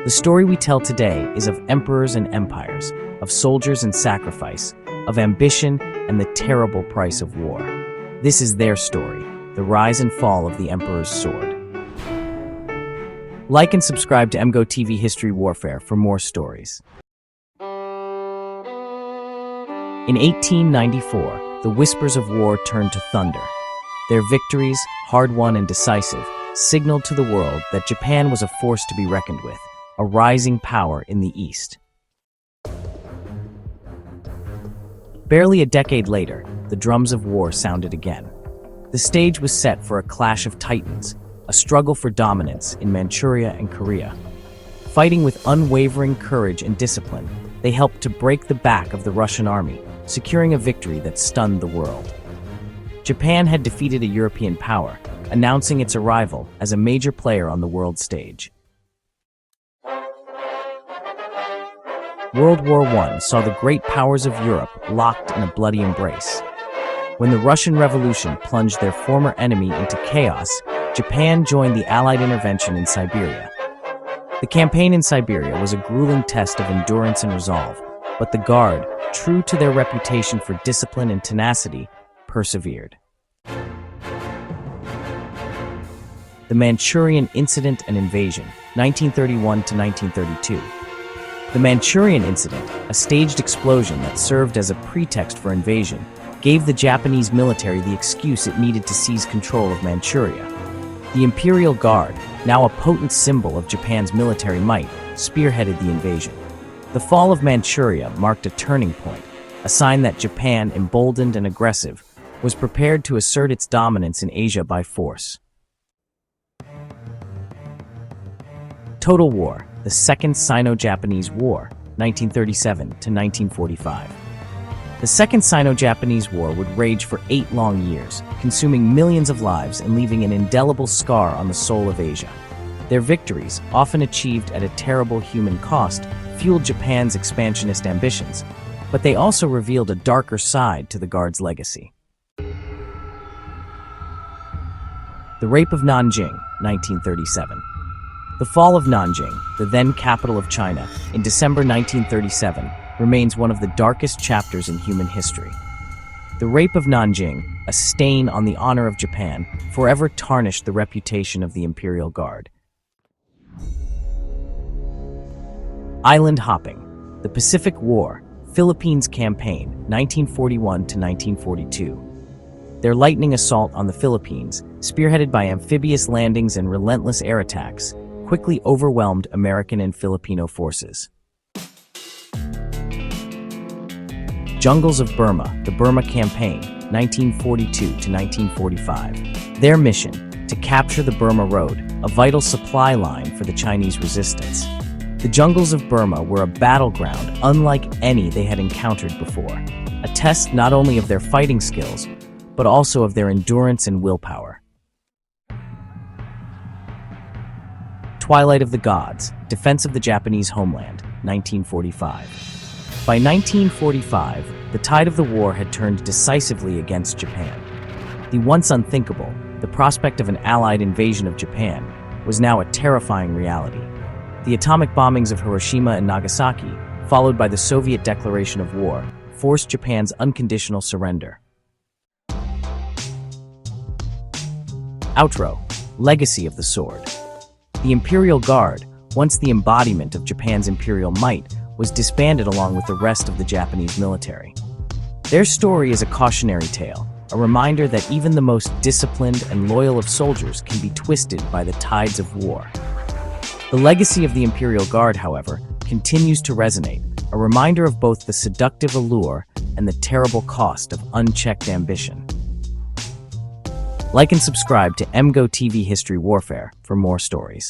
The story we tell today is of emperors and empires, of soldiers and sacrifice, of ambition and the terrible price of war. This is their story, the rise and fall of the emperor's sword. Like and subscribe to MGO History Warfare for more stories. In 1894, the whispers of war turned to thunder. Their victories, hard-won and decisive, signaled to the world that Japan was a force to be reckoned with, a rising power in the East. Barely a decade later, the drums of war sounded again. The stage was set for a clash of titans, a struggle for dominance in Manchuria and Korea. Fighting with unwavering courage and discipline, they helped to break the back of the Russian army, securing a victory that stunned the world. Japan had defeated a European power, announcing its arrival as a major player on the world stage. World War I saw the great powers of Europe locked in a bloody embrace. When the Russian Revolution plunged their former enemy into chaos, Japan joined the Allied intervention in Siberia. The campaign in Siberia was a grueling test of endurance and resolve, but the Guard, true to their reputation for discipline and tenacity, persevered. The Manchurian Incident and Invasion, 1931 to 1932. The Manchurian Incident, a staged explosion that served as a pretext for invasion, gave the Japanese military the excuse it needed to seize control of Manchuria. The Imperial Guard, now a potent symbol of Japan's military might, spearheaded the invasion. The fall of Manchuria marked a turning point, a sign that Japan, emboldened and aggressive, was prepared to assert its dominance in Asia by force. Total War, the Second Sino-Japanese War, 1937 to 1945. The Second Sino-Japanese War would rage for 8 long years, consuming millions of lives and leaving an indelible scar on the soul of Asia. Their victories, often achieved at a terrible human cost, fueled Japan's expansionist ambitions, but they also revealed a darker side to the Guard's legacy. The Rape of Nanjing, 1937. The fall of Nanjing, the then capital of China, in December 1937, remains one of the darkest chapters in human history. The Rape of Nanjing, a stain on the honor of Japan, forever tarnished the reputation of the Imperial Guard. Island hopping, the Pacific War, Philippines Campaign, 1941 to 1942. Their lightning assault on the Philippines, spearheaded by amphibious landings and relentless air attacks, quickly overwhelmed American and Filipino forces. Jungles of Burma, the Burma Campaign, 1942 to 1945. Their mission, to capture the Burma Road, a vital supply line for the Chinese resistance. The jungles of Burma were a battleground unlike any they had encountered before, a test not only of their fighting skills, but also of their endurance and willpower. Twilight of the Gods, Defense of the Japanese Homeland, 1945. By 1945, the tide of the war had turned decisively against Japan. The once unthinkable, the prospect of an Allied invasion of Japan, was now a terrifying reality. The atomic bombings of Hiroshima and Nagasaki, followed by the Soviet declaration of war, forced Japan's unconditional surrender. Outro, Legacy of the Sword. The Imperial Guard, once the embodiment of Japan's imperial might, was disbanded along with the rest of the Japanese military. Their story is a cautionary tale, a reminder that even the most disciplined and loyal of soldiers can be twisted by the tides of war. The legacy of the Imperial Guard, however, continues to resonate, a reminder of both the seductive allure and the terrible cost of unchecked ambition. Like and subscribe to MGO History Warfare for more stories.